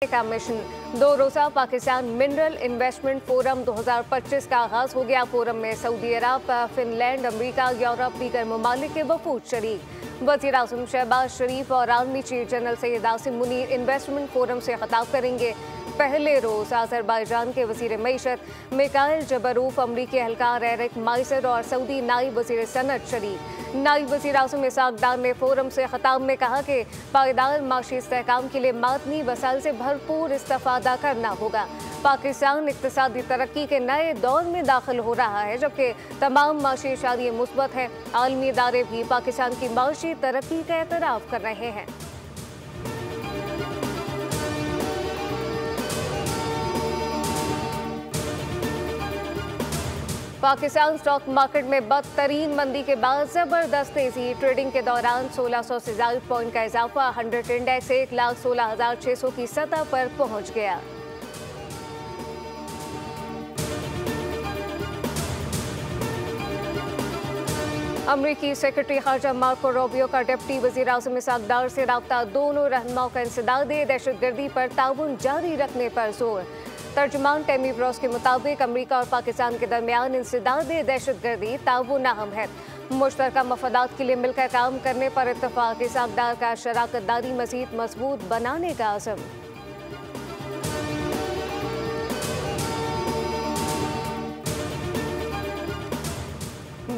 का मिशन 2 रोजा Pakistan mineral investment forum 2025 का आगाज हो गया। फोरम में सऊदी अरब, फिनलैंड, अमेरिका, यूरोप, दीगर ममालिक के वफूद शरीक। वज़ीर-ए-आज़म शहबाज शरीफ और army chief general Syed Asim Munir investment forum से खिताब करेंगे। पहले रोज अजरबैजान के वज़ीर मईशत मिकाइल जबरूफ, अमरीकी एहलकार एरिक माइसर और सऊदी नायब वज़ीर सनत शरीक। नायब वज़ीर-ए-आज़म इसहाक डार ने फोरम से खिताब में कहा कि पायदार माशी इस्तेहकाम के लिए मादनी वसाइल से भरपूर इस्तेफादा करना होगा। पाकिस्तान इक्तिसादी तरक्की के नए दौर में दाखिल हो रहा है, जबकि तमाम माशी इशारे मुस्बत है। आलमी इदारे भी पाकिस्तान की माशी तरक्की का एतराफ़ कर रहे हैं। पाकिस्तान स्टॉक मार्केट में बदतरीन मंदी के बाद जबरदस्त तेजी। ट्रेडिंग के दौरान 1600 से ज्यादा पॉइंट का इजाफा। 100 इंडेक्स 1,16,600 की सतह पर पहुंच गया। अमरीकी सेक्रेटरी खारजा मार्को रूबियो का डिप्टी वज़ीर-ए-आज़म इसहाक डार से रब्ता। दोनों रहनुमाओं का इंसदाद दहशतगर्दी पर ताउन जारी रखने पर जोर। तर्जुमान टेमी ब्रॉस के मुताबिक अमरीका और पाकिस्तान के दरमियान इंसदाद दहशतगर्दी ताउन अहम है। मुश्तरका मफादात के लिए मिलकर काम करने पर इत्तफाक। इसहाक डार का शराकत दारी मज़ीद मजबूत बनाने का आज़म।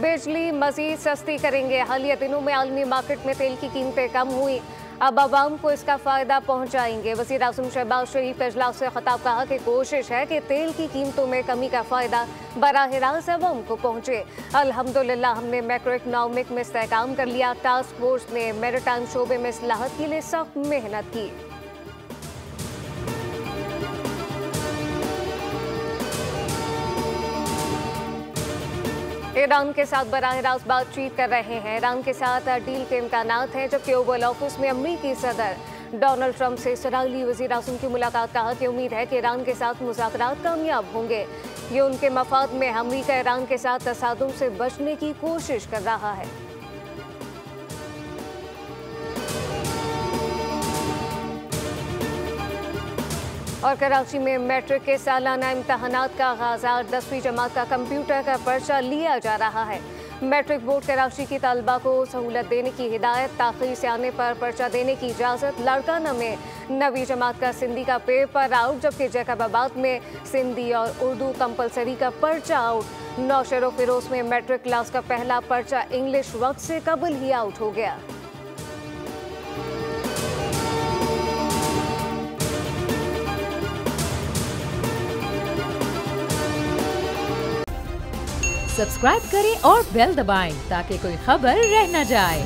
बिजली मजीद सस्ती करेंगे। हालिया दिनों में आलमी मार्केट में तेल की कीमतें कम हुई, अब आवाम को इसका फायदा पहुंचाएंगे। वज़ीर-ए-आज़म शहबाज शरीफ के इजलास से खिताब कहा कि कोशिश है कि तेल की कीमतों में कमी का फायदा बराह रास्त आवाम को पहुंचे। अल्हम्दुलिल्लाह हमने मैक्रो इकनॉमिक में इस्तेहकाम कर लिया। टास्क फोर्स ने मैरीटाइम शोबे में इस्लाहत के लिए सख्त मेहनत की। ईरान के साथ बराह रास्त बातचीत कर रहे हैं। ईरान के साथ डील के इम्कानात हैं, जबकि ओवल ऑफिस में अमरीकी सदर डोनाल्ड ट्रंप से इसराइली वज़ीर-ए-आज़म की मुलाकात। कहा कि उम्मीद है कि ईरान के साथ मुज़ाकरात कामयाब होंगे। ये उनके मफाद में। अमरीका ईरान के साथ तसादुम से बचने की कोशिश कर रहा है। और कराची में मैट्रिक के सालाना इम्तहानात का आगाज। 10वीं जमात का कंप्यूटर का पर्चा लिया जा रहा है। मैट्रिक बोर्ड कराची की तलबा को सहूलत देने की हिदायत। ताख़ीर से आने पर पर्चा देने की इजाज़त। लाड़काना में 9वीं जमात का सिंधी का पेपर आउट, जबकि जैकबाबाद में सिंधी और उर्दू कंपलसरी का पर्चा आउट। नौशेरो फिरोज में मैट्रिक क्लास का पहला पर्चा इंग्लिश वक्त से कबल ही आउट हो गया। सब्सक्राइब करें और बेल दबाएं ताकि कोई खबर रह न जाए।